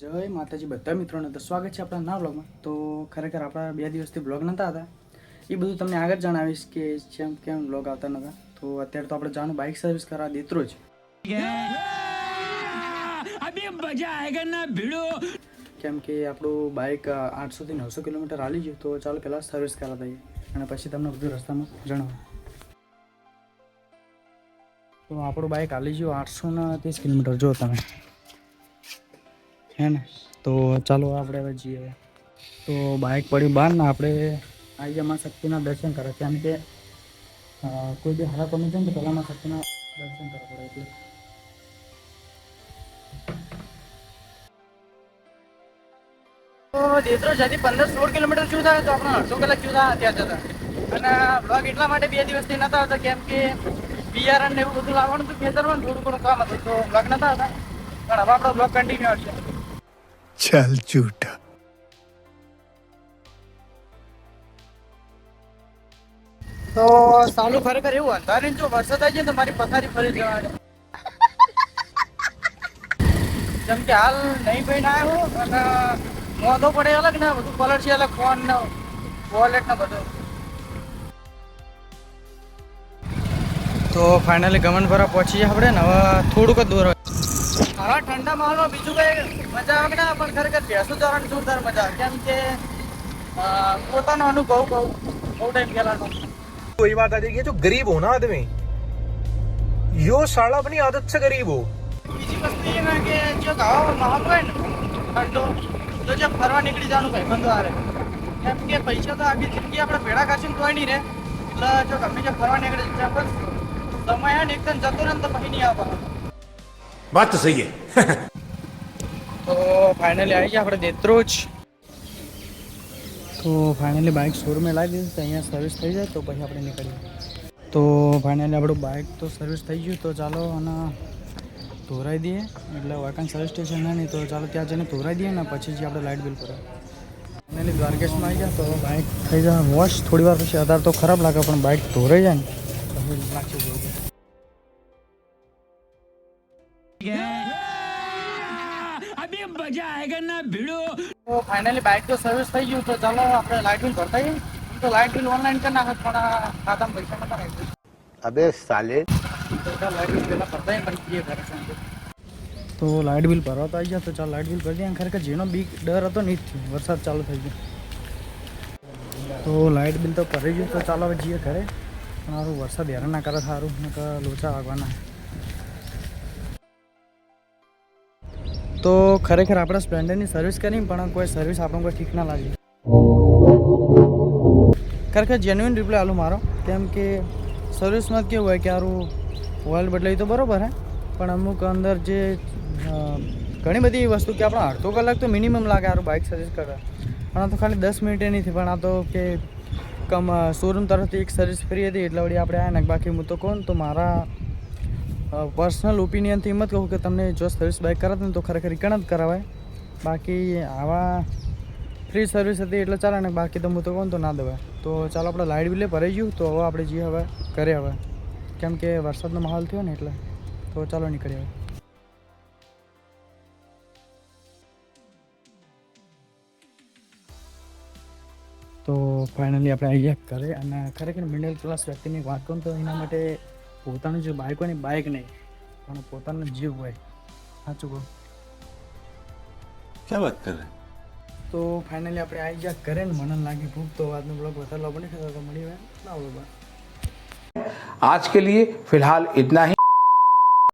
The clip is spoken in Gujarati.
જય માતાજી બધા મિત્રોને તો સ્વાગત છે આપણા નવા બ્લોગમાં। તો ખરેખર આપણા 2 દિવસથી બ્લોગ નહોતા હતા, એ બધું તમને આગળ જણાવીશ કે કેમ બ્લોગ આવતા નહોતા। તો અત્યારે તો આપણે જવાનું બાઇક સર્વિસ કરવા દેત્રોજ, કેમ કે આપણું બાઇક 800 થી 900 કિલોમીટર હાલી ગયું। તો ચાલો પહેલાં સર્વિસ કરાવી દઈએ અને પછી તમને બધું રસ્તામાં જણાવું। તો આપણું બાઇક હાલી ગયું 830 કિલોમીટર જો તમે है ना। तो चलो આપણે હવે જઈએ। તો બાઇક પડ્યું બહાર ને આપણે આવી ગયા માં શક્તિના દર્શન કરવા, કેમ કે કોઈ બી હારા કોમી જાય ને તો પહેલાં માં શક્તિના દર્શન કરવા પડે એટલે। તો દેત્રોજ હજી 15-16 કિલોમીટર શું થાય, તો આપણે અડધો કલાક શું થાય ત્યાં જતા। અને બ્લોગ એટલા માટે 2 દિવસથી નહોતા આવતા કેમ કે બિયારણ ને એવું બધું લાવવાનું હતું ખેતરમાં, થોડું ઘણું કામ હતું તો બ્લોગ નહોતા આવતા, પણ હવે આપણો બ્લોગ કન્ટિન્યુ આવશે। चल झूठा। તો સાલું ખરેખર એવું અંધારીને જો વરસાદ આવી જાય તો મારી પથારી ફરી જવાની, જેમ કે હાલ નહીં ભાઈ ના આવ્યો અને મોઢો પડે અલગ ને બધું કલર છે અલગ, ફોન ને વોલેટ ને બધું। તો ફાઇનલી ગમન ભરા પહોંચી જાય આપણે ને, હવે થોડુંક જ દૂર હોય। હવે ઠંડા માહોલમાં બીજું કઈ મજા આવે ના, પણ ખરેખર ભેંસો ચરવાની જોરદાર મજા આવે, કેમ કે પોતાનો અનુભવ બહુ ટાઈમ પહેલાનો। वही बात आ जाएगी, जो गरीब हो ना आदमी, यो साला अपनी आदत से गरीब हो। બીજી વસ્તુ એ ના કે જો ગાવા માહોલ હોય ને ઠંડો, તો જે ફરવા નીકળી જવાનું ભાઈ બંધો આવે, કેમ કે પૈસા તો આખી જિંદગી આપણે ભેળા કરશું કોઈ નહીં રે, એટલે જો ગમે જે ફરવા નીકળે બસ સમય હે ને એકદમ જતો રહે ને તો પછી નહીં આવવાનો। बात तो सही है। તો ફાઇનલી આવી ગયા આપણે દેત્રોજ। તો ફાઇનલી બાઇક શોરૂમે લાવી દીધું, તો અહીંયા સર્વિસ થઈ જાય તો પછી આપણે નીકળીએ। તો ફાઇનલી આપણું બાઇક તો સર્વિસ થઈ ગયું, તો ચાલો અને ધોરાઈ દઈએ, એટલે વાંકાન સર્વિસ સ્ટેશન નહીં તો ચાલો ત્યાં જઈને ધોરાઈ દઈએ ને પછી જે આપણે લાઇટ બિલ ભરે। ફાઇનલી દ્વારકેશમાં આવી ગયા, તો બાઇક થઈ જાય વોશ થોડી વાર પછી, અત્યારે તો ખરાબ લાગે પણ બાઇક ધોરાઈ જાય ને પછી લાગશે જોવું। તો ફાઇનલી બાઇક તો સર્વિસ થઈ ગયું, તો ચાલો આપણે લાઇટ બિલ ભરતા આવીએ। તો લાઇટ બિલ ઓનલાઈન કરી નાખે પણ ખાતામાં પૈસા નતા નાખી, अबे साले। તો લાઇટ બિલ પહેલાં ભરતા આવીએ પછી જઈએ ઘરે શાંતિ। તો લાઇટ બિલ ભરવા તો આવી ગયા, તો ચાલો લાઇટ બિલ ભરી દઈએ। ખરેખર જેનો બીક ડર હતો ને જ થયો, વરસાદ ચાલુ થઈ ગયો। તો લાઇટ બિલ તો ભરી ગયું, તો ચાલો હવે જઈએ ઘરે, પણ સારું વરસાદ હેરાન ના કરે, સારું ને લોચા વાગવાના। તો ખરેખર આપણે સ્પ્લેન્ડરની સર્વિસ કરી પણ કોઈ સર્વિસ આપણને કોઈ ઠીક ના લાગી। ખરેખર જેન્યુઇન રિપ્લાય આલું મારો, કેમ કે સર્વિસમાં કેવું હોય કે સારું ઓઇલ બદલાવી તો બરાબર હે, પણ અમુક અંદર જે ઘણી બધી વસ્તુ કે આપણે અડધો કલાક તો મિનિમમ લાગે સારું બાઇક સર્વિસ કરવા, પણ આ તો ખાલી 10 મિનિટે નથી, પણ આ તો કે શોરૂમ તરફથી એક સર્વિસ ફ્રી હતી એટલે વળી આપણે આવ્યા ને। બાકી હું તો કહું તો મારા પર્સનલ ઓપિનિયનથી એમ જ કહું કે તમને જો સર્વિસ બાઇક કરાવતી ને તો ખરેખર રિકણ જ કરાવાય, બાકી આવા ફ્રી સર્વિસ હતી એટલે ચાલે ને, બાકી તો હું તો કહું તો ના દેવાય। તો ચાલો આપણે લાઇટ બિલે ભરાઈ ગયું, તો હવે આપણે જઈએ હવે ઘરે, હવે કેમ કે વરસાદનો માહોલ થયો ને એટલે, તો ચાલો નીકળીએ હવે। તો ફાઇનલી આપણે આવી ગયા ઘરે, અને ખરેખર મિડલ ક્લાસ વ્યક્તિની વાત કરું તો એના માટે પોતાનું જે બાઇક હોય ને બાઇક નહીં પણ પોતાનો જીવ હોય, સાચું કહું। क्या बात कर रहे हैं? તો ફાઇનલી આપણે આવી ગયા ઘરે ને મને લાગી ભૂખ, તો આજનો બ્લોગ વધારે લાવો નહીં થતો, તો મળી હોય ના બ્લોગ। आज के लिए फिलहाल इतना ही।